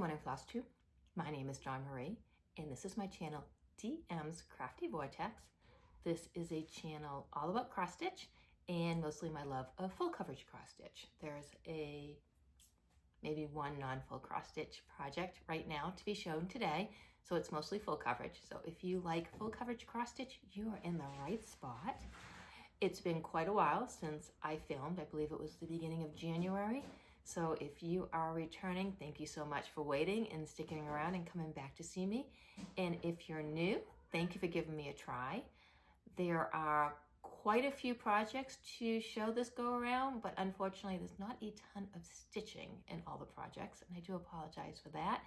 everyone in Flosstube. My name is Dawn Marie, and this is my channel, DM's Crafty Vortex. This is a channel all about cross stitch and mostly my love of full coverage cross stitch. There's maybe one non-full cross stitch project right now to be shown today, so it's mostly full coverage. So if you like full coverage cross stitch, you are in the right spot. It's been quite a while since I filmed. I believe it was the beginning of January. So if you are returning, thank you so much for waiting and sticking around and coming back to see me. And if you're new, thank you for giving me a try. There are quite a few projects to show this go around, but unfortunately there's not a ton of stitching in all the projects, and I do apologize for that.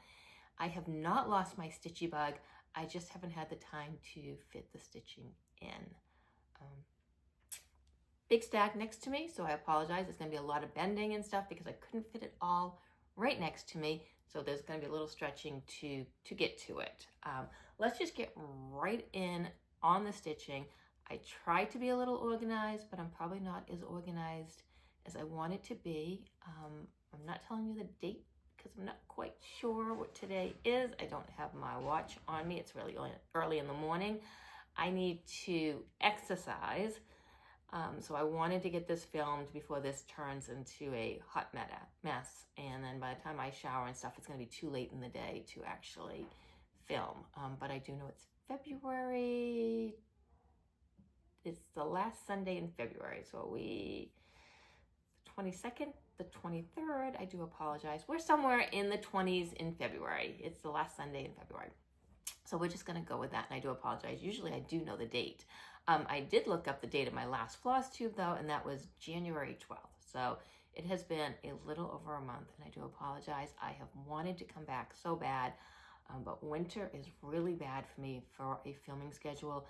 I have not lost my stitchy bug. I just haven't had the time to fit the stitching in. Big stack next to me, so I apologize. There's going to be a lot of bending and stuff because I couldn't fit it all right next to me, so there's going to be a little stretching to get to it. Let's just get right in on the stitching. I tried to be a little organized, but I'm probably not as organized as I want it to be. I'm not telling you the date because I'm not quite sure what today is. I don't have my watch on me. It's really early in the morning. I need to exercise. So I wanted to get this filmed before this turns into a hot mess. And then by the time I shower and stuff, it's going to be too late in the day to actually film. But I do know it's February. It's the last Sunday in February. So the 22nd, the 23rd, I do apologize. We're somewhere in the 20s in February. It's the last Sunday in February. So we're just going to go with that, and I do apologize. Usually I do know the date. I did look up the date of my last Flosstube, though, and that was January 12th. So it has been a little over a month, and I do apologize. I have wanted to come back so bad, but winter is really bad for me for a filming schedule.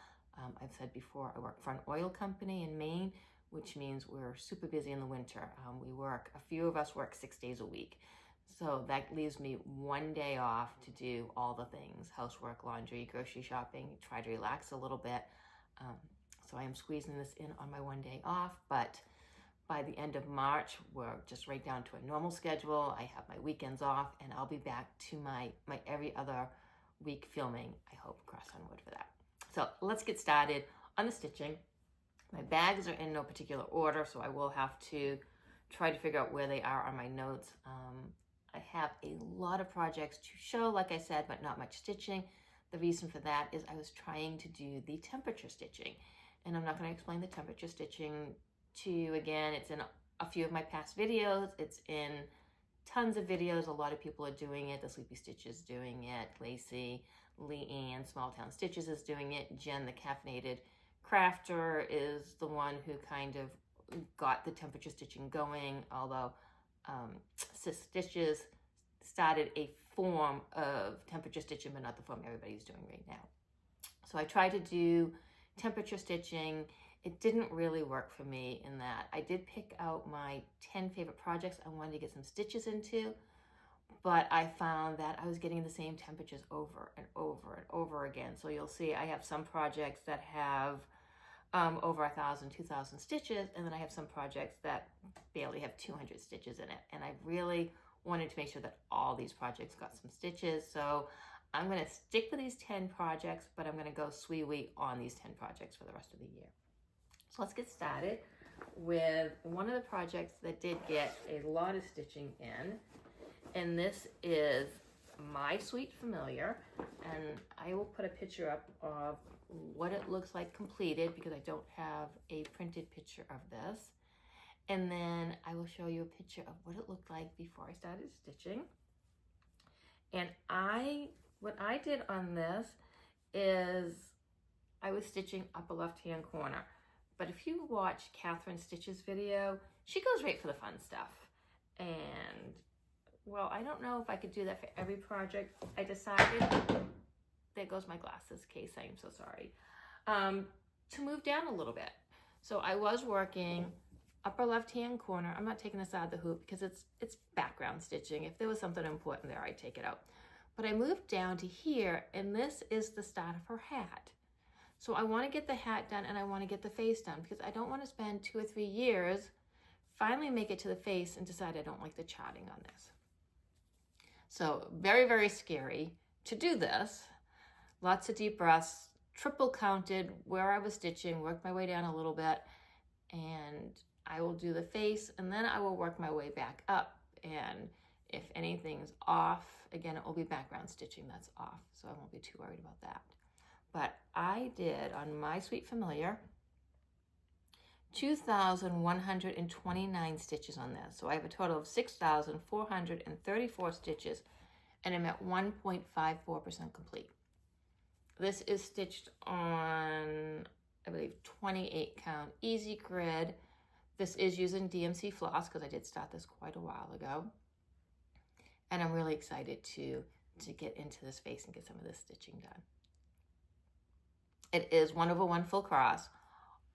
I've said before, I work for an oil company in Maine, which means we're super busy in the winter. A few of us work 6 days a week. So that leaves me one day off to do all the things: housework, laundry, grocery shopping, try to relax a little bit. So I am squeezing this in on my one day off, but by the end of March, we're just right down to a normal schedule. I have my weekends off, and I'll be back to my every other week filming. I hope, cross on wood for that. So let's get started on the stitching. My bags are in no particular order, so I will have to try to figure out where they are on my notes. I have a lot of projects to show, like I said, but not much stitching. The reason for that is I was trying to do the temperature stitching, and I'm not going to explain the temperature stitching to you again. It's in a few of my past videos. It's in tons of videos. A lot of people are doing it. The Sleepy Stitch is doing it. Lacey, Leanne, Small Town Stitches is doing it. Jen, the caffeinated crafter, is the one who kind of got the temperature stitching going, although Sis Stitches started a form of temperature stitching, but not the form everybody's doing right now. So I tried to do temperature stitching. It didn't really work for me in that I did pick out my 10 favorite projects I wanted to get some stitches into, but I found that I was getting the same temperatures over and over and over again. So you'll see I have some projects that have over 1,000, 2,000 stitches, and then I have some projects that barely have 200 stitches in it. And I really wanted to make sure that all these projects got some stitches. So I'm going to stick with these 10 projects, but I'm going to go sweet on these 10 projects for the rest of the year. So let's get started with one of the projects that did get a lot of stitching in, and this is My Sweet Familiar, and I will put a picture up of what it looks like completed because I don't have a printed picture of this. And then I will show you a picture of what it looked like before I started stitching. And what I did on this is I was stitching upper left-hand corner. But if you watch Catherine Stitch's video, she goes right for the fun stuff. And, well, I don't know if I could do that for every project. I decided, there goes my glasses case, I am so sorry, to move down a little bit. So I was working upper left-hand corner. I'm not taking this out of the hoop because it's background stitching. If there was something important there, I'd take it out. But I moved down to here, and this is the start of her hat. So I want to get the hat done, and I want to get the face done because I don't want to spend 2 or 3 years, finally make it to the face, and decide I don't like the charting on this. So very, very scary to do this. Lots of deep breaths, triple counted where I was stitching, worked my way down a little bit, and I will do the face, and then I will work my way back up. And if anything's off, again, it will be background stitching that's off, so I won't be too worried about that. But I did, on my Sweet Familiar, 2,129 stitches on this. So I have a total of 6,434 stitches, and I'm at 1.54% complete. This is stitched on, I believe, 28 count easy grid. This is using DMC floss because I did start this quite a while ago. And I'm really excited to get into this face and get some of this stitching done. It is 1/1 full cross.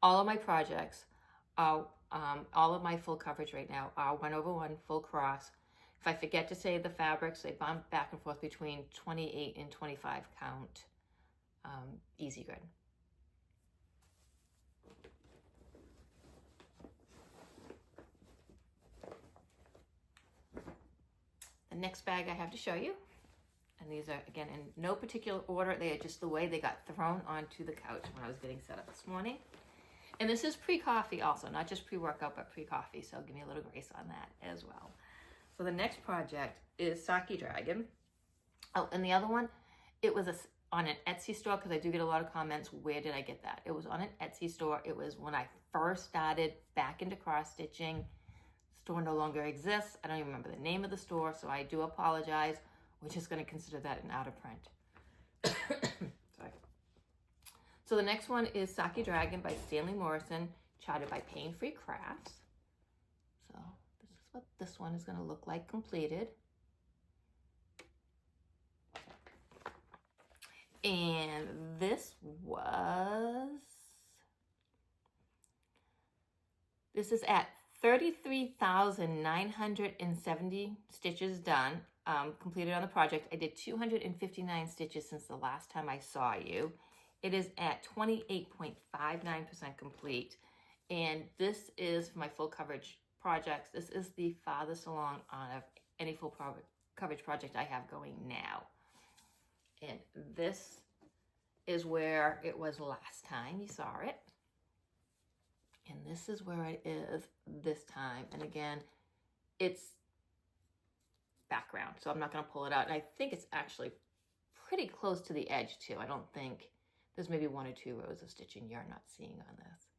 All of my projects, all of my full coverage right now are 1/1 full cross. If I forget to say the fabrics, they bump back and forth between 28 and 25 count easy grid. The next bag I have to show you, and these are, again, in no particular order. They are just the way they got thrown onto the couch when I was getting set up this morning. And this is pre-coffee also, not just pre-workout, but pre-coffee. So give me a little grace on that as well. So the next project is Saki Dragon. Oh, and the other one, it was on an Etsy store, because I do get a lot of comments, where did I get that? It was on an Etsy store. It was when I first started back into cross stitching. Store no longer exists. I don't even remember the name of the store, so I do apologize. We're just going to consider that an out of print. Sorry. So the next one is Saki Dragon by Stanley Morrison, charted by Pain Free Crafts. So this is what this one is going to look like completed. And this is at 33,970 stitches done, completed on the project. I did 259 stitches since the last time I saw you. It is at 28.59% complete. And this is for my full coverage projects. This is the farthest along on any full coverage project I have going now. And this is where it was last time you saw it. And this is where it is this time. And again, it's background, so I'm not going to pull it out. And I think it's actually pretty close to the edge too. I don't think, there's maybe 1 or 2 rows of stitching you're not seeing on this.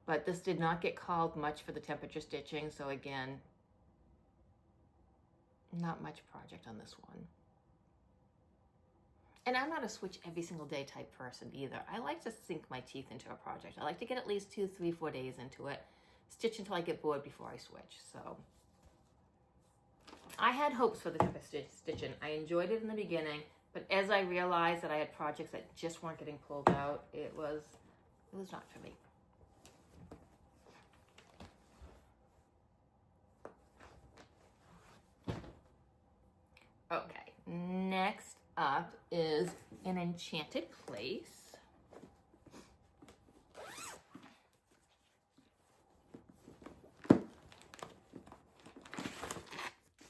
But this did not get called much for the temperature stitching. So again, not much project on this one. And I'm not a switch every single day type person either. I like to sink my teeth into a project. I like to get at least 2, 3, 4 days into it. Stitch until I get bored before I switch. So I had hopes for the temperature stitching. I enjoyed it in the beginning, but as I realized that I had projects that just weren't getting pulled out, it was not for me. Okay, next up is an Enchanted Place.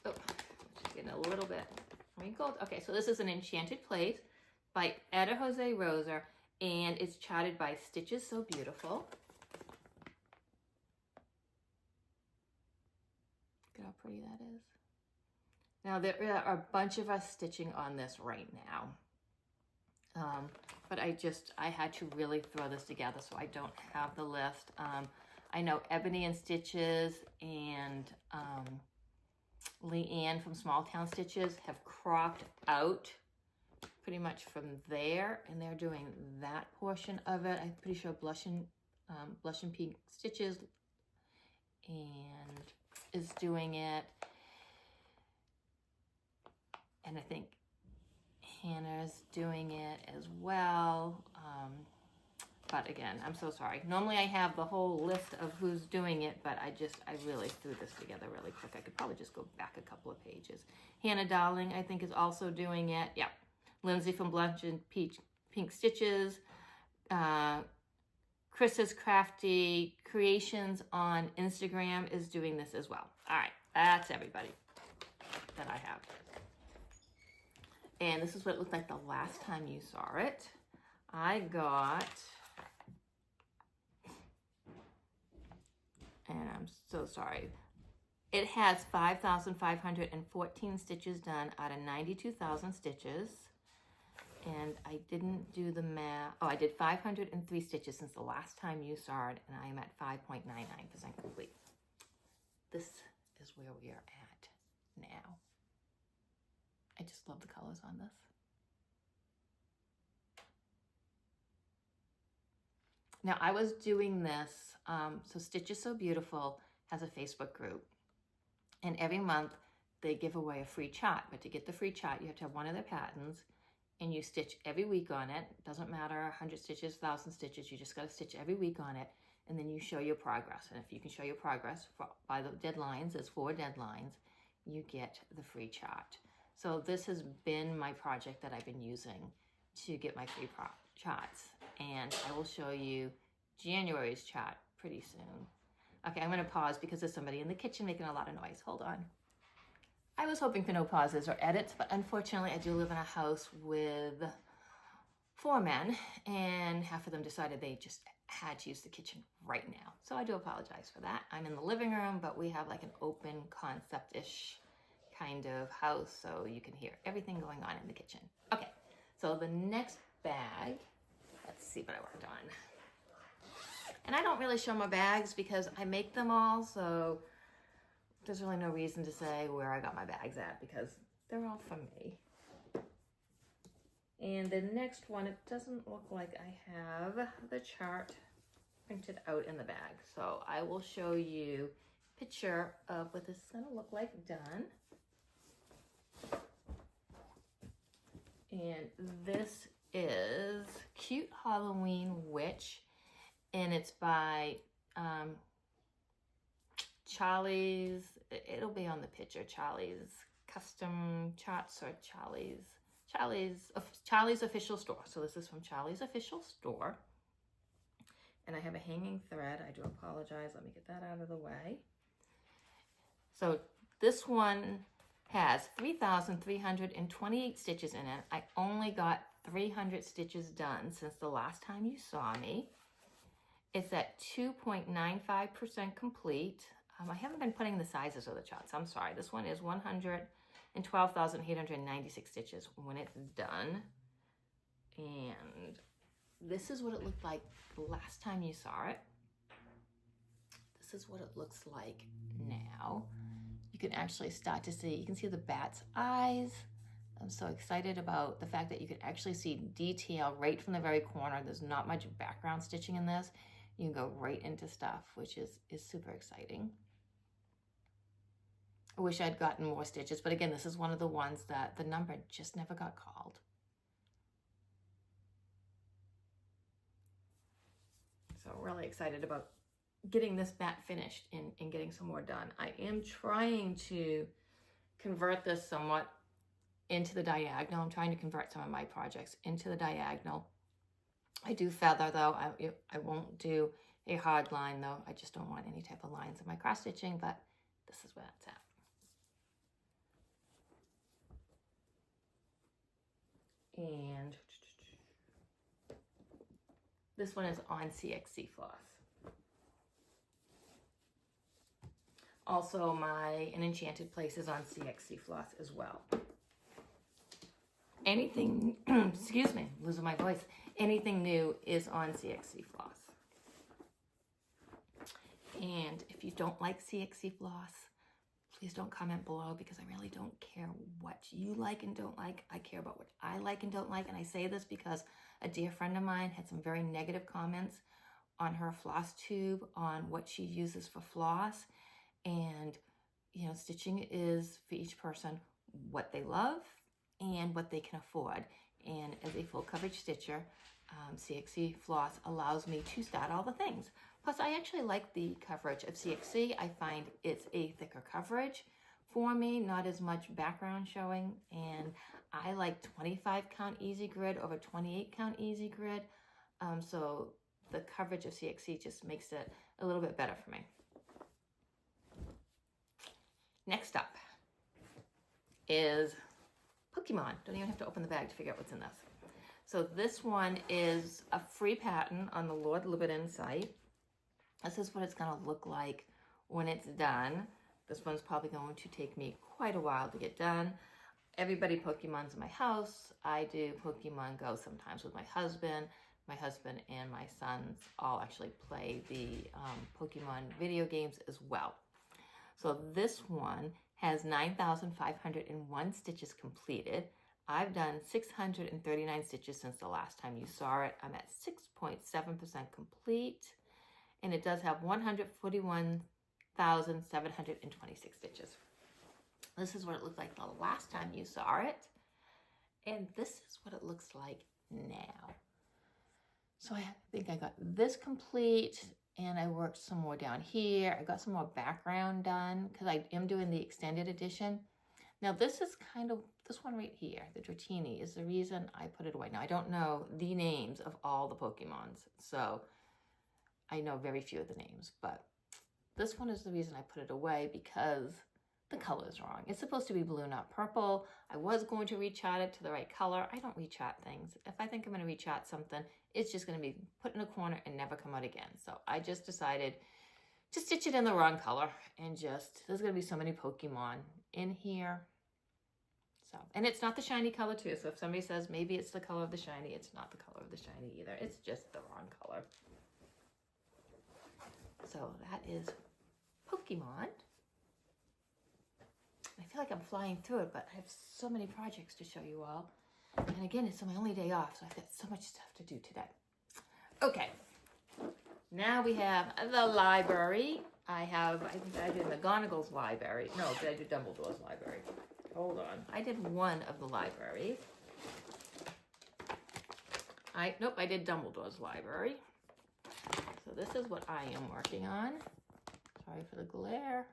Oh, just getting a little bit wrinkled. Okay, so this is an Enchanted Place by Etta Jose Rosa, and it's charted by Stitches So Beautiful. Look at how pretty that is. Now, there are a bunch of us stitching on this right now, but I had to really throw this together, so I don't have the list. I know Ebony and Stitches and Leanne from Small Town Stitches have cropped out pretty much from there, and they're doing that portion of it. I'm pretty sure Blush and Pink Stitches and is doing it. And I think Hannah's doing it as well. But again, I'm so sorry. Normally I have the whole list of who's doing it, but I really threw this together really quick. I could probably just go back a couple of pages. Hannah Darling, I think, is also doing it. Yeah. Lindsay from Blush and Pink Stitches. Chris's Crafty Creations on Instagram is doing this as well. All right, that's everybody that I have. And this is what it looked like the last time you saw it. I got, and I'm so sorry, it has 5,514 stitches done out of 92,000 stitches. And I didn't do the math. Oh, I did 503 stitches since the last time you saw it, and I am at 5.99% complete. This is where we are at now. I just love the colors on this. Now, I was doing this, so Stitch is So Beautiful has a Facebook group, and every month they give away a free chart. But to get the free chart, you have to have one of their patterns, and you stitch every week on it. Doesn't matter, 100 stitches, 1,000 stitches, you just got to stitch every week on it, and then you show your progress. And if you can show your progress by the deadlines, there's 4 deadlines, you get the free chart. So this has been my project that I've been using to get my free charts. And I will show you January's chart pretty soon. Okay, I'm going to pause because there's somebody in the kitchen making a lot of noise. Hold on. I was hoping for no pauses or edits, but unfortunately I do live in a house with 4 men, and half of them decided they just had to use the kitchen right now. So I do apologize for that. I'm in the living room, but we have like an open concept-ish kind of house, so you can hear everything going on in the kitchen. Okay, so the next bag, let's see what I worked on. And I don't really show my bags because I make them all, so there's really no reason to say where I got my bags at because they're all for me. And the next one, it doesn't look like I have the chart printed out in the bag. So I will show you a picture of what this is gonna look like done. And this is Cute Halloween Witch, and it's by Charlie's, it'll be on the picture, Charlie's Custom Charts or Charlie's Official Store. So this is from Charlie's Official Store. And I have a hanging thread. I do apologize. Let me get that out of the way. So this one has 3,328 stitches in it. I only got 300 stitches done since the last time you saw me. It's at 2.95% complete. I haven't been putting the sizes of the charts. I'm sorry. This one is 112,896 stitches when it's done. And this is what it looked like the last time you saw it. This is what it looks like now. You can actually start to see, you can see the bat's eyes. I'm so excited about the fact that you can actually see detail right from the very corner. There's not much background stitching in this. You can go right into stuff, which is super exciting. I wish I'd gotten more stitches, but again, this is one of the ones that the number just never got called. So really excited about getting this bat finished and getting some more done. I am trying to convert this somewhat into the diagonal. I'm trying to convert some of my projects into the diagonal. I do feather though. I won't do a hard line though. I just don't want any type of lines in my cross stitching, but this is where it's at. And this one is on CXC floss. Also, an enchanted place is on CXC floss as well. Anything, excuse me, losing my voice. Anything new is on CXC floss. And if you don't like CXC floss, please don't comment below because I really don't care what you like and don't like. I care about what I like and don't like. And I say this because a dear friend of mine had some very negative comments on her Flosstube on what she uses for floss. And, you know, stitching is for each person what they love and what they can afford. And as a full coverage stitcher, CXC floss allows me to start all the things. Plus, I actually like the coverage of CXC. I find it's a thicker coverage for me, not as much background showing. And I like 25 count easy grid over 28 count easy grid. So the coverage of CXC just makes it a little bit better for me. Next up is Pokemon. Don't even have to open the bag to figure out what's in this. So this one is a free pattern on the Lord Libidin site. This is what it's going to look like when it's done. This one's probably going to take me quite a while to get done. Everybody Pokemon's in my house. I do Pokemon Go sometimes with my husband. My husband and my sons all actually play the Pokemon video games as well. So this one has 9,501 stitches completed. I've done 639 stitches since the last time you saw it. I'm at 6.7% complete, and it does have 141,726 stitches. This is what it looked like the last time you saw it, and this is what it looks like now. So I think I got this complete, and I worked some more down here. I got some more background done because I am doing the extended edition. Now this is kind of, this one right here, the Dratini, is the reason I put it away. Now I don't know the names of all the Pokemons, so I know very few of the names, but this one is the reason I put it away because the color is wrong. It's supposed to be blue, not purple. I was going to rechart it to the right color. I don't rechart things. If I think I'm going to rechart something, it's just going to be put in a corner and never come out again. So I just decided to stitch it in the wrong color, and just, there's going to be so many Pokemon in here. So, and it's not the shiny color too. So if somebody says maybe it's the color of the shiny, it's not the color of the shiny either. It's just the wrong color. So that is Pokemon. I feel like I'm flying through it, but I have so many projects to show you all. And again, it's my only day off, so I've got so much stuff to do today. Okay, now we have the library. I think I did McGonagall's library. No, did I do Dumbledore's library? Hold on. I did one of the libraries. Nope, I did Dumbledore's library. So this is what I am working on. Sorry for the glare.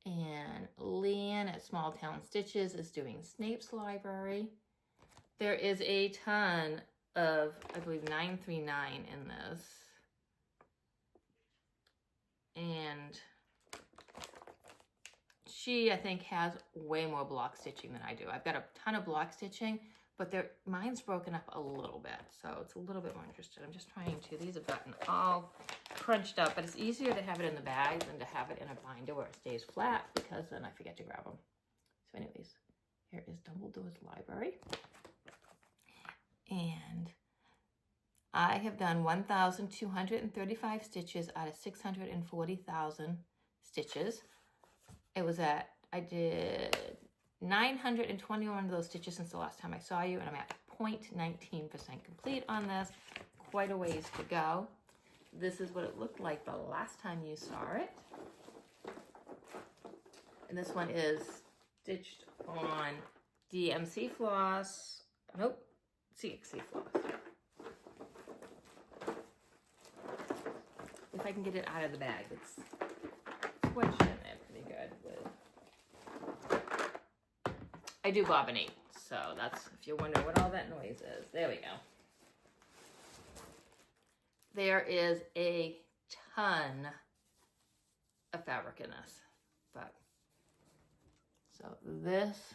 And Leanne at Small Town Stitches is doing Snape's library. There is a ton of, I believe, 939 in this. And she, I think, has way more block stitching than I do. I've got a ton of block stitching, but mine's broken up a little bit, so it's a little bit more interesting. I'm just trying to, these have gotten all crunched up, but it's easier to have it in the bag than to have it in a binder where it stays flat, because then I forget to grab them. So anyways, here is Dumbledore's library. And I have done 1,235 stitches out of 640,000 stitches. It was at, I did 921 of those stitches since the last time I saw you, and I'm at 0.19% complete on this. Quite a ways to go. This is what it looked like the last time you saw it. And this one is stitched on DMC floss. Nope, CXC floss. If I can get it out of the bag, it's squished in there pretty good. I do bobbinate, so that's, if you're wondering what all that noise is. There we go. There is a ton of fabric in this, but so this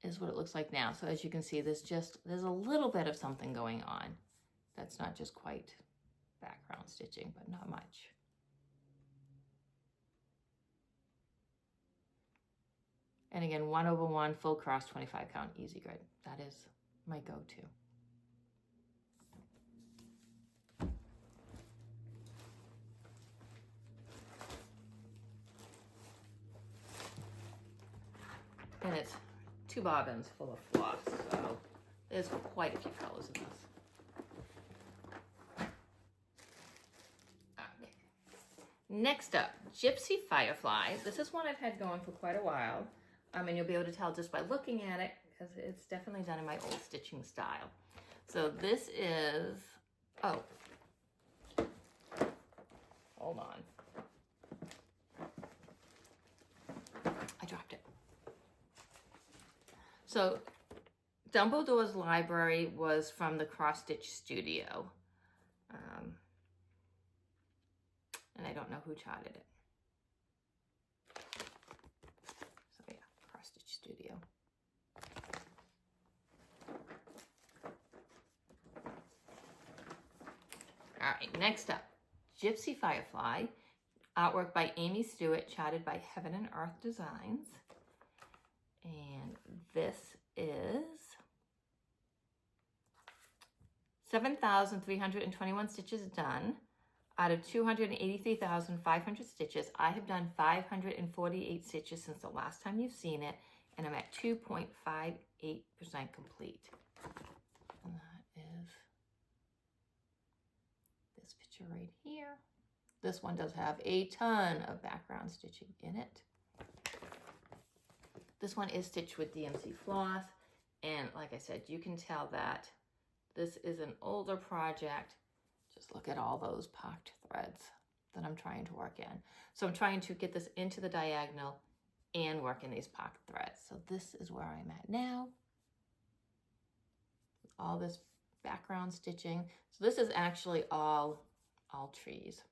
is what it looks like now. So as you can see, there's a little bit of something going on. That's not just quite background stitching, but not much. And again, 1/1 full cross 25 count easy grid. That is my go-to. And it's 2 bobbins full of floss, so there's quite a few colors in this. Okay. Next up, Gypsy Firefly. This is one I've had going for quite a while. And you'll be able to tell just by looking at it, because it's definitely done in my old stitching style. So this is, oh, hold on. I dropped it. So Dumbledore's library was from the Cross Stitch Studio. and I don't know who charted it. So yeah, Cross Stitch Studio. All right, next up, Gypsy Firefly, artwork by Amy Stewart, charted by Heaven and Earth Designs. And this is 7,321 stitches done out of 283,500 stitches. I have done 548 stitches since the last time you've seen it, and I'm at 2.58% complete. And that is this picture right here. This one does have a ton of background stitching in it. This one is stitched with DMC floss, and like I said, you can tell that this is an older project. Just look at all those pocked threads that I'm trying to work in. So I'm trying to get this into the diagonal and work in these pocked threads. So this is where I'm at now. All this background stitching. So this is actually all trees.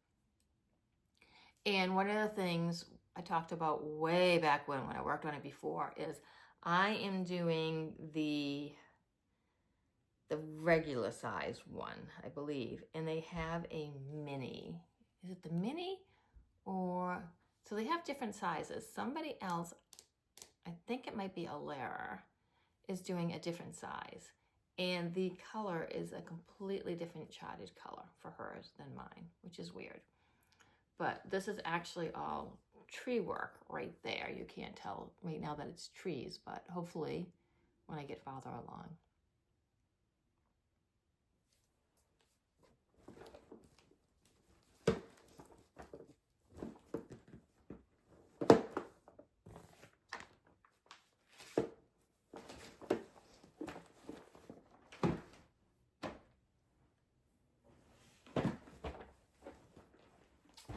And one of the things I talked about way back when I worked on it before is I am doing the regular size one, I believe, and they have a mini. Is it the mini? Or, so they have different sizes. Somebody else, I think it might be Alara, is doing a different size. And the color is a completely different charted color for hers than mine, which is weird. But this is actually all tree work right there. You can't tell right now that it's trees, but hopefully when I get farther along.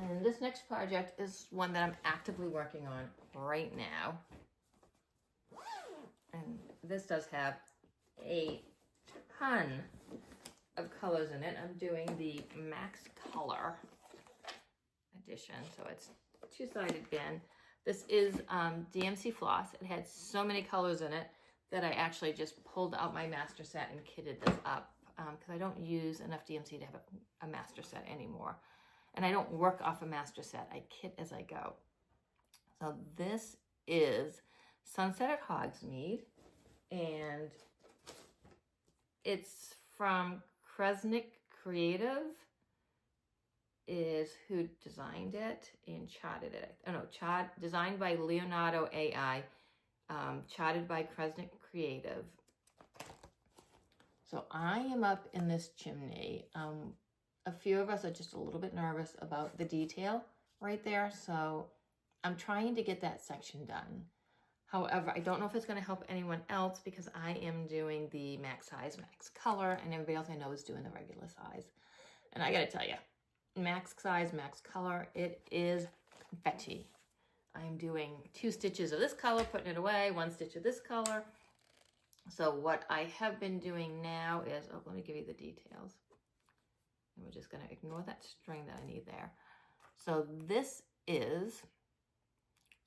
And this next project is one that I'm actively working on right now. And this does have a ton of colors in it. I'm doing the Max Color edition, so it's two-sided bin. This is DMC floss. It had so many colors in it that I actually just pulled out my master set and kitted this up because I don't use enough DMC to have a master set anymore. And I don't work off a master set. I kit as I go. So this is Sunset at Hogsmeade. And it's from Kresnik Creative is who designed it and charted it. Oh no, designed by Leonardo AI, charted by Kresnik Creative. So I am up in this chimney. A few of us are just a little bit nervous about the detail right there, so I'm trying to get that section done. However, I don't know if it's going to help anyone else because I am doing the max size, max color, and everybody else I know is doing the regular size. And I got to tell you, max size, max color, it is confetti. I'm doing 2 stitches of this color, putting it away, 1 stitch of this color. So what I have been doing now is, oh, let me give you the details. And we're just going to ignore that string that I need there. So this is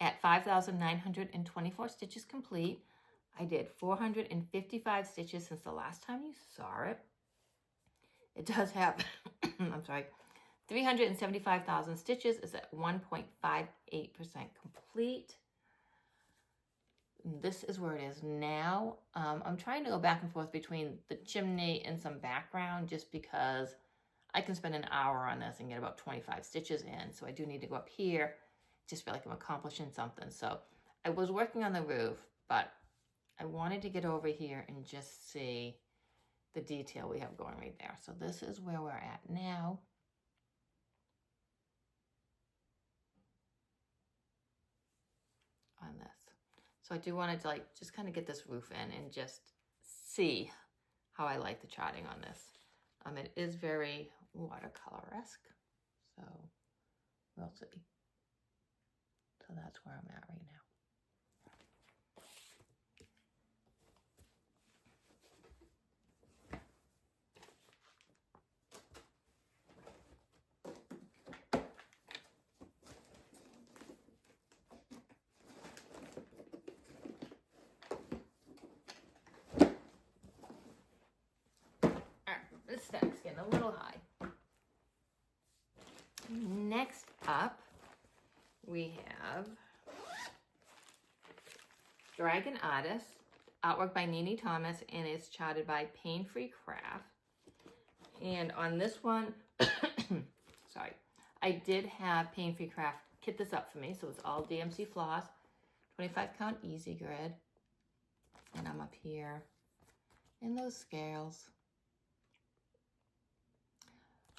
at 5,924 stitches complete. I did 455 stitches since the last time you saw it. It does have, I'm sorry, 375,000 stitches. Is at 1.58% complete. This is where it is now. I'm trying to go back and forth between the chimney and some background just because I can spend an hour on this and get about 25 stitches in. So I do need to go up here. Just feel like I'm accomplishing something. So I was working on the roof, but I wanted to get over here and just see the detail we have going right there. So this is where we're at now. On this. So I do want to like just kind of get this roof in and just see how I like the charting on this. It is very watercolor-esque, so we'll see. So that's where I'm at right now. stack's getting a little high. Next up, we have Dragon Artist, artwork by Nini Thomas, and it's charted by Pain-Free Craft. And on this one, sorry, I did have Pain-Free Craft kit this up for me, so it's all DMC floss, 25 count easy grid, and I'm up here in those scales.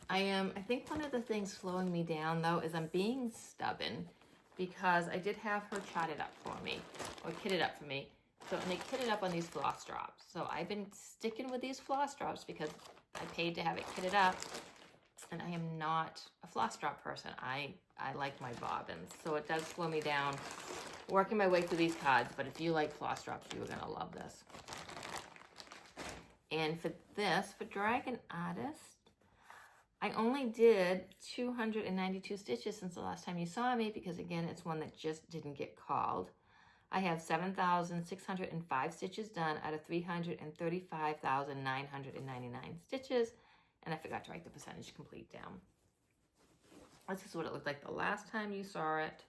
I think one of the things slowing me down though is I'm being stubborn, because I did have her charted up for me, or kitted up for me. So, and they kitted up on these floss drops. So I've been sticking with these floss drops because I paid to have it kitted up, and I am not a floss drop person. I like my bobbins. So it does slow me down working my way through these cards, but if you like floss drops, you are gonna love this. And for this, for Dragon Artist, I only did 292 stitches since the last time you saw me, because again, it's one that just didn't get called. I have 7,605 stitches done out of 335,999 stitches, and I forgot to write the percentage complete down. This is what it looked like the last time you saw it.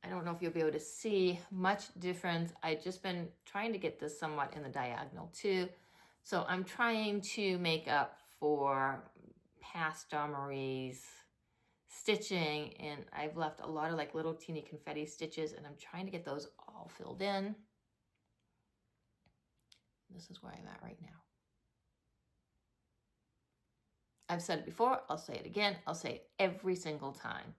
I don't know if you'll be able to see much difference. I've just been trying to get this somewhat in the diagonal too. So I'm trying to make up for past Marie's stitching, and I've left a lot of like little teeny confetti stitches, and I'm trying to get those all filled in. This is where I'm at right now. I've said it before, I'll say it again, I'll say it every single time.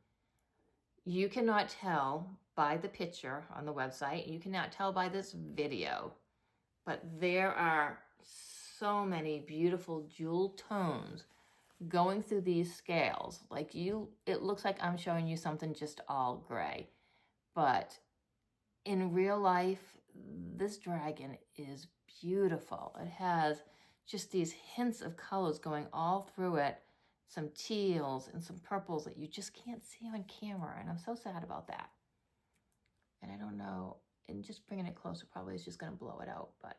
You cannot tell by the picture on the website, you cannot tell by this video, but there are so many beautiful jewel tones going through these scales. Like it looks like I'm showing you something just all gray, but in real life, this dragon is beautiful. It has just these hints of colors going all through it, some teals and some purples that you just can't see on camera, and I'm so sad about that. And I don't know, and just bringing it closer probably is just going to blow it out, but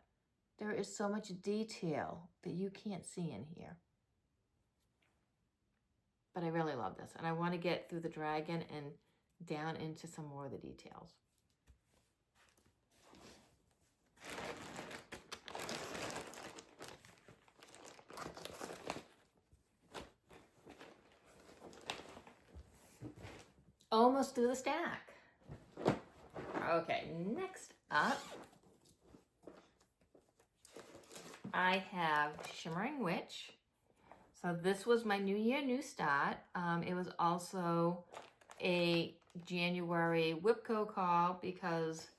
there is so much detail that you can't see in here. But I really love this, and I want to get through the dragon and down into some more of the details. Almost through the stack. Okay, next up, I have Shimmering Witch. So this was my New Year, New Start. It was also a January WIP call because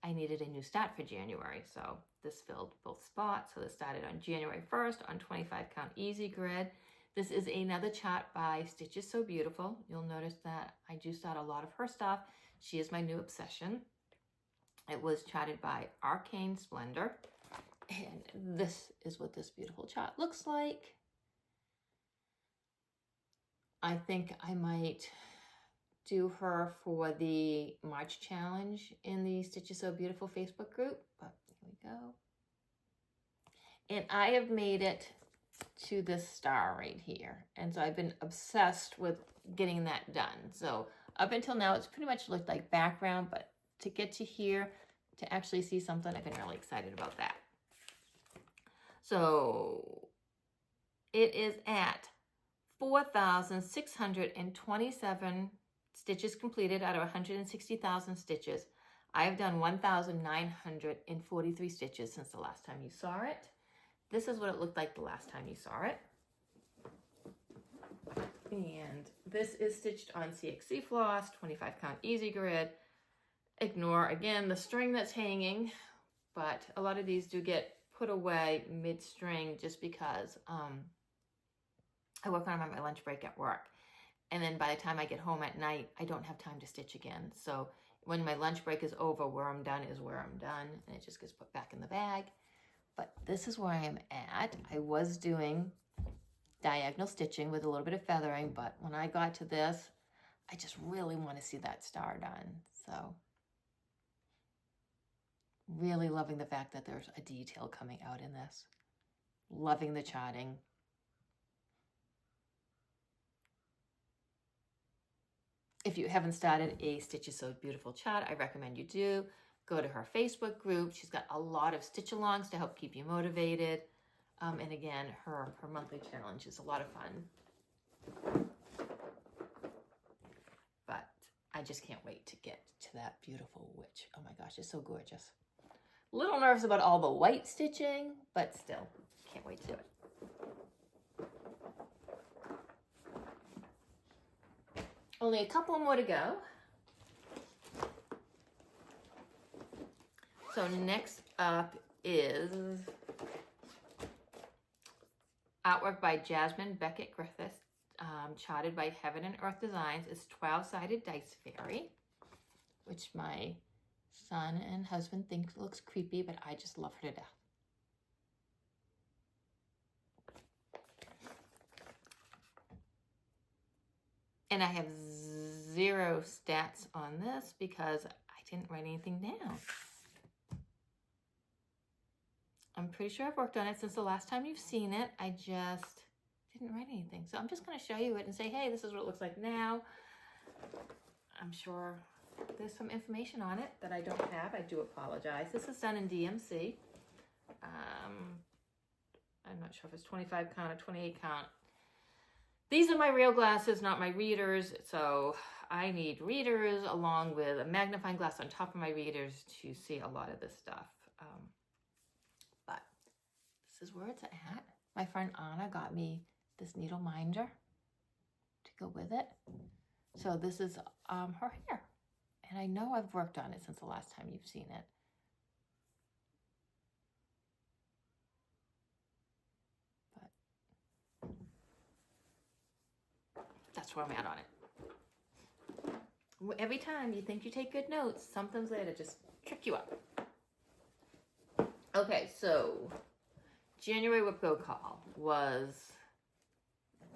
I needed a new start for January. So this filled both spots. So this started on January 1st on 25 count easy grid. This is another chart by Stitches So Beautiful. You'll notice that I do start a lot of her stuff. She is my new obsession. It was charted by Arcane Splendor. And this is what this beautiful chart looks like. I think I might do her for the March challenge in the Stitches So Beautiful Facebook group, but here we go. And I have made it to this star right here. And so I've been obsessed with getting that done. So up until now, it's pretty much looked like background, but to get to here, to actually see something, I've been really excited about that. So it is at 4,627 stitches completed out of 160,000 stitches. I've done 1,943 stitches since the last time you saw it. This is what it looked like the last time you saw it. And this is stitched on CXC floss, 25 count easy grid. Ignore, again, the string that's hanging, but a lot of these do get put away mid-string just because I work on them on my lunch break at work. And then by the time I get home at night, I don't have time to stitch again. So when my lunch break is over, where I'm done is where I'm done, and it just gets put back in the bag. But this is where I am at. I was doing diagonal stitching with a little bit of feathering, but when I got to this, I just really want to see that star done. So really loving the fact that there's a detail coming out in this. Loving the charting. if you haven't started a Stitch is So Beautiful chart, I recommend you do. Go to her Facebook group. She's got a lot of stitch alongs to help keep you motivated. And again, her monthly challenge is a lot of fun. But I just can't wait to get to that beautiful witch. Oh my gosh, it's so gorgeous. A little nervous about all the white stitching, but still, can't wait to do it. Only a couple more to go. So next up is artwork by Jasmine Beckett Griffiths, charted by Heaven and Earth Designs. It's 12-sided dice fairy, which my son and husband think looks creepy, but I just love her to death. And I have 0 stats on this because I didn't write anything down. I'm pretty sure I've worked on it since the last time you've seen it. I just didn't write anything. So I'm just going to show you it and say, hey, this is what it looks like now. I'm sure there's some information on it that I don't have. I do apologize. This is done in DMC. I'm not sure if it's 25 count or 28 count. These are my real glasses, not my readers. So I need readers along with a magnifying glass on top of my readers to see a lot of this stuff. But this is where it's at. My friend Anna got me this needle minder to go with it. So this is her hair. And I know I've worked on it since the last time you've seen it. But that's where I'm at on it. Every time you think you take good notes, something's there to just trick you up. Okay, so January WIP Go Call was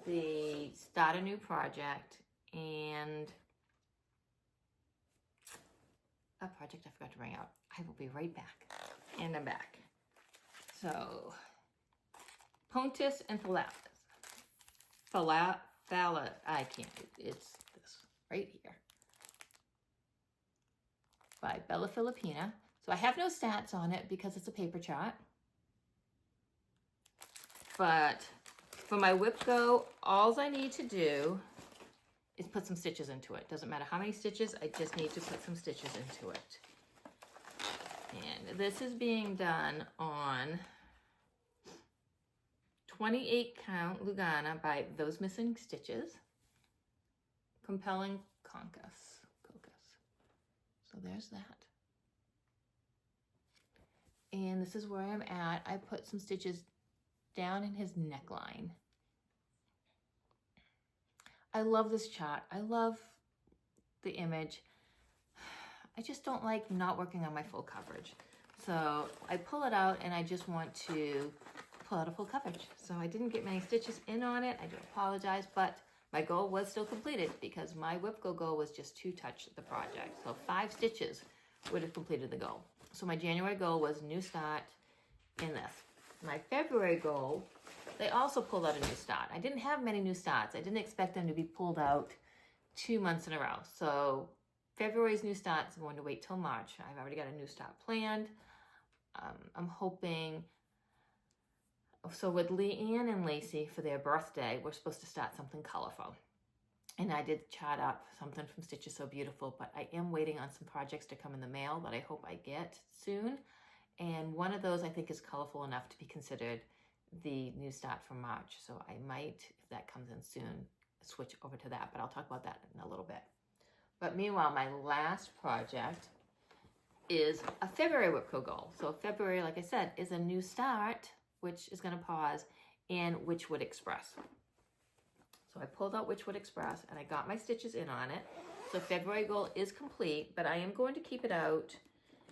the start a new project and a project I forgot to bring out. I will be right back. And I'm back. So, Pontus and Thalassa. I can't, it's this right here. By Bella Filipina. So I have no stats on it because it's a paper chart. But for my WIP Go, all I need to do is put some stitches into it. Doesn't matter how many stitches, I just need to put some stitches into it. And this is being done on 28 count Lugana by Those Missing Stitches. Compelling Concus. So there's that. And this is where I'm at. I put some stitches down in his neckline. I love this chart. I love the image. I just don't like not working on my full coverage. So I pull it out and I just want to pull out a full coverage. So I didn't get many stitches in on it. I do apologize, but my goal was still completed because my WIP Go goal was just to touch the project. So 5 stitches would have completed the goal. So my January goal was new start in this. My February goal, they also pulled out a new start. I didn't have many new starts. I didn't expect them to be pulled out 2 months in a row. So February's new starts, I'm going to wait till March. I've already got a new start planned. I'm hoping, so with Leanne and Lacey for their birthday, we're supposed to start something colorful. And I did chart up something from Stitch is So Beautiful, but I am waiting on some projects to come in the mail that I hope I get soon. And one of those I think is colorful enough to be considered the new start for March. So I might, if that comes in soon, switch over to that, but I'll talk about that in a little bit. But meanwhile, my last project is a February WIP Go goal. So February, like I said, is a new start, which is going to pause, and Witchwood Express. So I pulled out Witchwood Express and I got my stitches in on it. So February goal is complete, but I am going to keep it out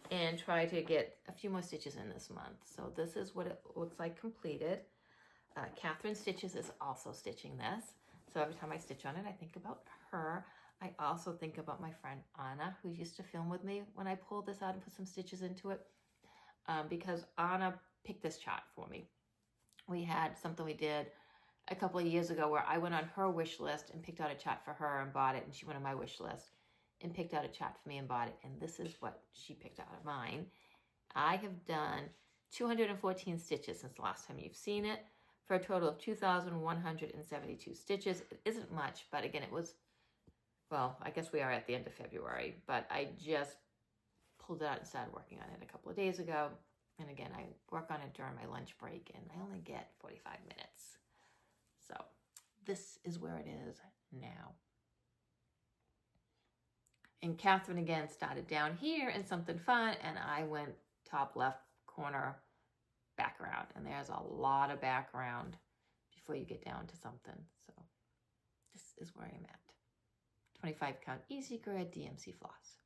and try to get a few more stitches in this month. So this is what it looks like completed. Catherine Stitches is also stitching this. So every time I stitch on it, I think about her. I also think about my friend Anna, who used to film with me when I pulled this out and put some stitches into it, because Anna picked this chart for me. We had something we did a couple of years ago where I went on her wish list and picked out a chart for her and bought it, and she went on my wish list and picked out a chart for me and bought it, and this is what she picked out of mine. I have done 214 stitches since the last time you've seen it, for a total of 2,172 stitches. It isn't much, but again, it was, well, I guess we are at the end of February, but I just pulled it out and started working on it a couple of days ago. And again, I work on it during my lunch break, and I only get 45 minutes. So this is where it is now. And Catherine again started down here in something fun, and I went top left corner background, and there's a lot of background before you get down to something. So this is where I'm at. 25 count easy grid DMC floss.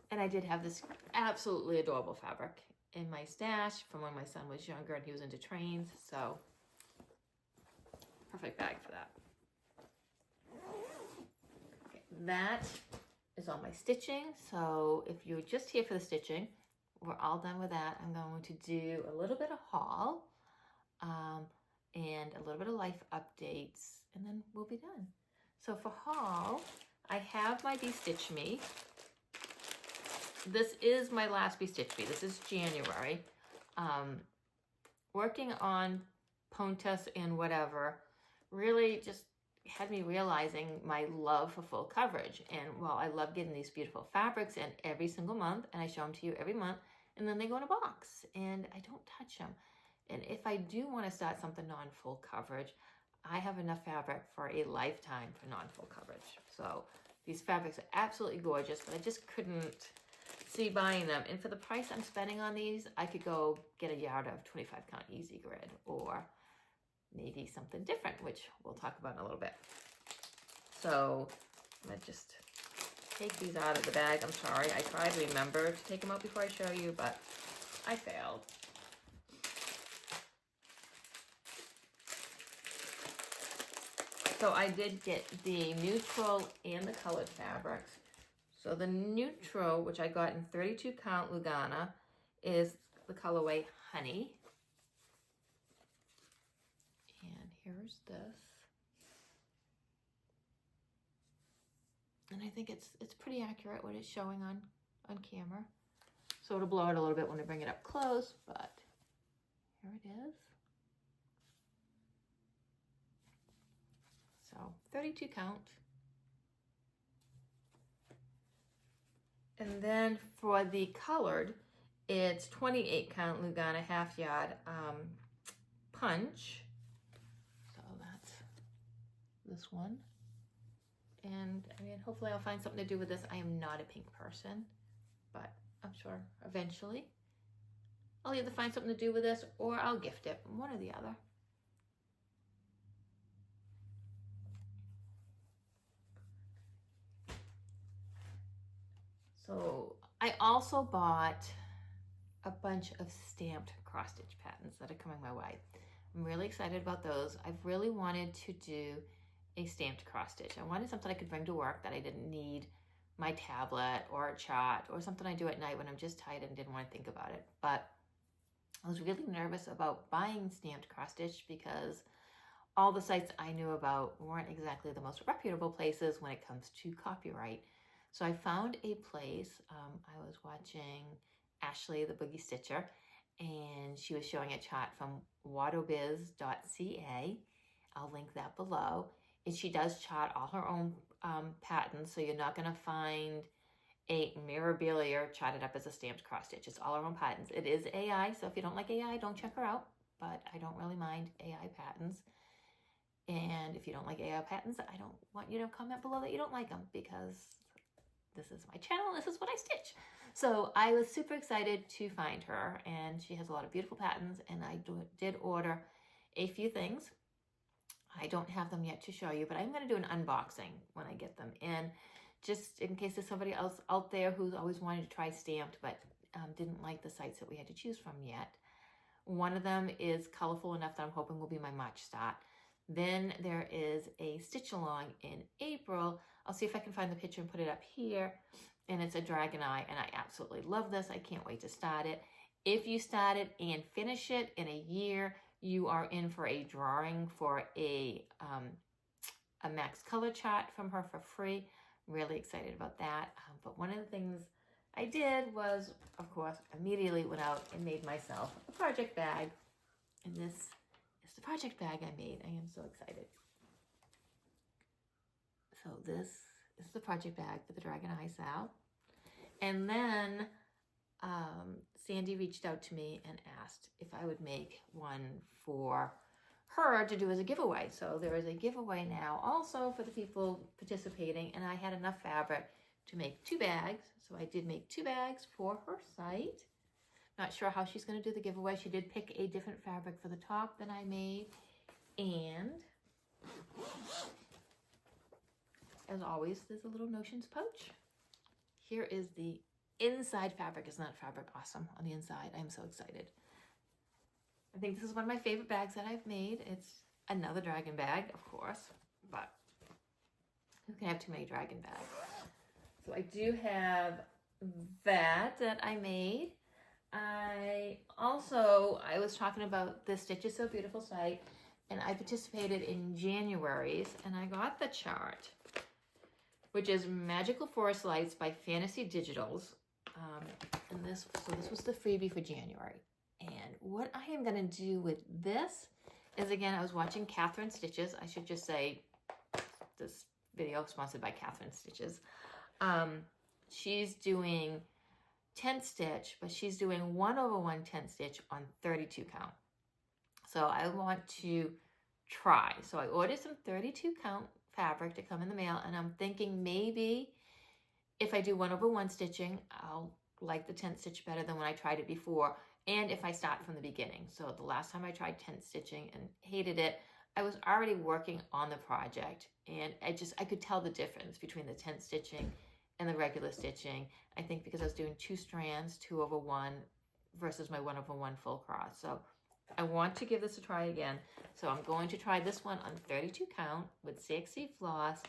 And I did have this absolutely adorable fabric in my stash from when my son was younger and he was into trains, so perfect bag for that. Okay, that is all my stitching. So if you're just here for the stitching, we're all done with that. I'm going to do a little bit of haul and a little bit of life updates, and then we'll be done. So for haul, I have my Be Stitch Me. This is my last Be Stitch Me. This is January. Working on Pontus and whatever really just had me realizing my love for full coverage. And while I love getting these beautiful fabrics in every single month, and I show them to you every month, and then they go in a box and I don't touch them. And if I do want to start something non-full coverage, I have enough fabric for a lifetime for non-full coverage. So these fabrics are absolutely gorgeous, but I just couldn't see buying them. And for the price I'm spending on these, I could go get a yard of 25 count easy grid, or maybe something different, which we'll talk about in a little bit. So I'm gonna just take these out of the bag. I'm sorry, I tried to remember to take them out before I show you, but I failed. So I did get the neutral and the colored fabrics. So the neutral, which I got in 32 count Lugana, is the colorway Honey. And here's this. And I think it's pretty accurate what it's showing on camera. So it'll blow out a little bit when I bring it up close, but here it is. So 32 count. And then for the colored, it's 28 count Lugana half yard punch. So that's this one. And I mean, hopefully I'll find something to do with this. I am not a pink person, but I'm sure eventually I'll either find something to do with this or I'll gift it, one or the other. So I also bought a bunch of stamped cross stitch patterns that are coming my way. I'm really excited about those. I've really wanted to do a stamped cross stitch. I wanted something I could bring to work that I didn't need my tablet or a chart or something I do at night when I'm just tired and didn't want to think about it. But I was really nervous about buying stamped cross stitch because all the sites I knew about weren't exactly the most reputable places when it comes to copyright. So I found a place. I was watching Ashley, the Boogie Stitcher, and she was showing a chart from watobiz.ca. I'll link that below. And she does chart all her own patterns, so you're not going to find a Mirabilia charted up as a stamped cross stitch. It's all her own patterns. It is AI, so if you don't like AI, don't check her out, but I don't really mind AI patterns. And if you don't like AI patterns, I don't want you to comment below that you don't like them, because this is my channel, this is what I stitch. So I was super excited to find her, and she has a lot of beautiful patterns, and I did order a few things. I don't have them yet to show you, but I'm going to do an unboxing when I get them in, just in case there's somebody else out there who's always wanted to try stamped, but didn't like the sites that we had to choose from yet. One of them is colorful enough that I'm hoping will be my March start. Then there is a stitch along in April. I'll see if I can find the picture and put it up here. And it's a dragon eye, and I absolutely love this. I can't wait to start it. If you start it and finish it in a year, you are in for a drawing for a max color chart from her for free. Really excited about that. But one of the things I did was, of course, immediately went out and made myself a project bag. And this is the project bag I made. I am so excited. So this is the project bag for the Dragon Eyes Owl. And then Sandy reached out to me and asked if I would make one for her to do as a giveaway. So there is a giveaway now also for the people participating, and I had enough fabric to make 2 bags. So I did make 2 bags for her site. Not sure how she's going to do the giveaway. She did pick a different fabric for the top than I made. And as always, there's a little notions pouch. Here is the inside fabric. Isn't that fabric awesome on the inside? I'm so excited. I think this is one of my favorite bags that I've made. It's another dragon bag, of course, but you can have too many dragon bags. So I do have that I made. I was talking about the Stitch Is So Beautiful site, and I participated in January's, and I got the chart, which is Magical Forest Lights by Fantasy Digitals. And this was the freebie for January. And what I am going to do with this is, again, I was watching Catherine Stitches. I should just say this video is sponsored by Catherine Stitches. She's doing 10 stitch, but she's doing 1/1 10 stitch on 32 count. So I want to try. So I ordered some 32 count fabric to come in the mail, and I'm thinking maybe if I do 1/1 stitching, I'll like the 10 stitch better than when I tried it before, and if I start from the beginning. So the last time I tried 10 stitching and hated it, I was already working on the project, and I could tell the difference between the 10 stitching and the regular stitching. I think because I was doing 2 strands, 2/1 versus my 1/1 full cross. So I want to give this a try again. So I'm going to try this one on 32 count with 6C floss,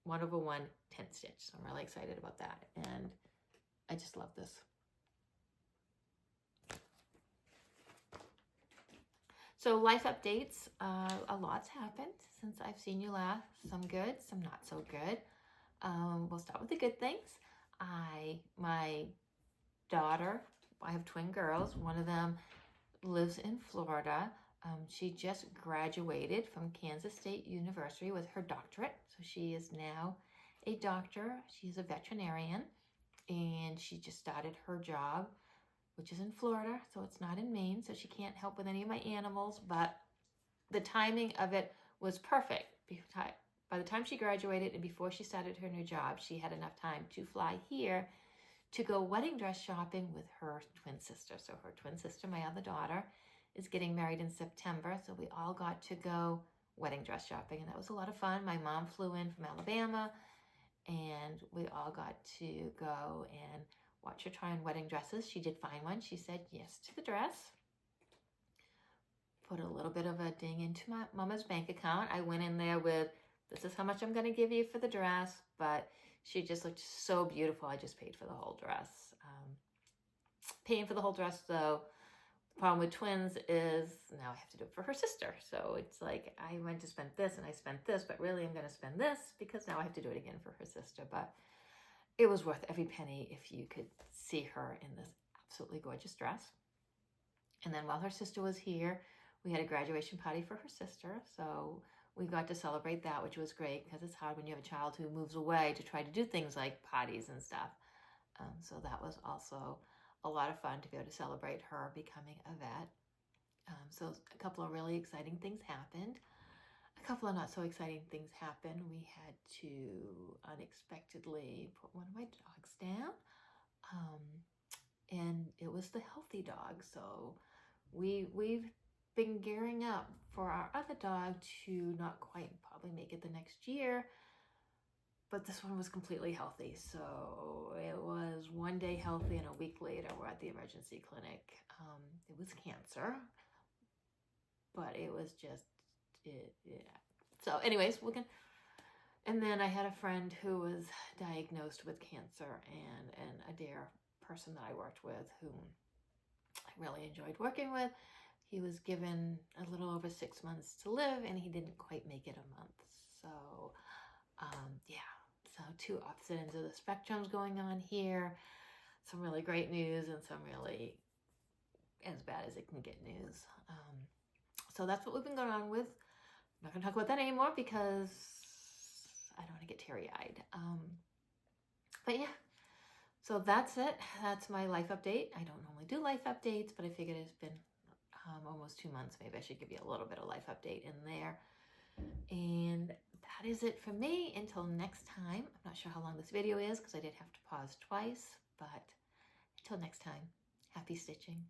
1/1 10 stitch. So I'm really excited about that, and I just love this. So life updates, a lot's happened since I've seen you last. Some good, some not so good. We'll start with the good things. My daughter, I have twin girls. One of them lives in Florida. She just graduated from Kansas State University with her doctorate. So she is now a doctor. She's a veterinarian, and she just started her job, which is in Florida, so it's not in Maine, so she can't help with any of my animals, but the timing of it was perfect. By the time she graduated and before she started her new job, she had enough time to fly here to go wedding dress shopping with her twin sister. So her twin sister, my other daughter, is getting married in September, so we all got to go wedding dress shopping, and that was a lot of fun. My mom flew in from Alabama, and we all got to go and watch her try on wedding dresses. She did find one. She said yes to the dress. Put a little bit of a ding into my mama's bank account. I went in there with, this is how much I'm going to give you for the dress, but she just looked so beautiful. I just paid for the whole dress. Paying for the whole dress, though, the problem with twins is now I have to do it for her sister. So it's like I went to spend this and I spent this, but really I'm going to spend this because now I have to do it again for her sister. But it was worth every penny if you could see her in this absolutely gorgeous dress. And then while her sister was here, we had a graduation party for her sister. So we got to celebrate that, which was great because it's hard when you have a child who moves away to try to do things like parties and stuff. So that was also a lot of fun to be able to celebrate her becoming a vet. So a couple of really exciting things happened. A couple of not so exciting things happened. We had to unexpectedly put one of my dogs down. And it was the healthy dog. So we've been gearing up for our other dog to not quite probably make it the next year. But this one was completely healthy. So it was one day healthy and a week later we're at the emergency clinic. It was cancer. But it was just, yeah. So anyways, and then I had a friend who was diagnosed with cancer, and a dear person that I worked with whom I really enjoyed working with he was given a little over 6 months to live, and he didn't quite make it a month. So, yeah, so two opposite ends of the spectrums going on here. Some really great news and some really as bad as it can get news. So that's what we've been going on with. I'm not going to talk about that anymore because I don't want to get teary-eyed. But yeah, so that's it. That's my life update. I don't normally do life updates, but I figured it's been almost 2 months. Maybe I should give you a little bit of life update in there. And that is it for me until next time. I'm not sure how long this video is because I did have to pause twice, but until next time, happy stitching.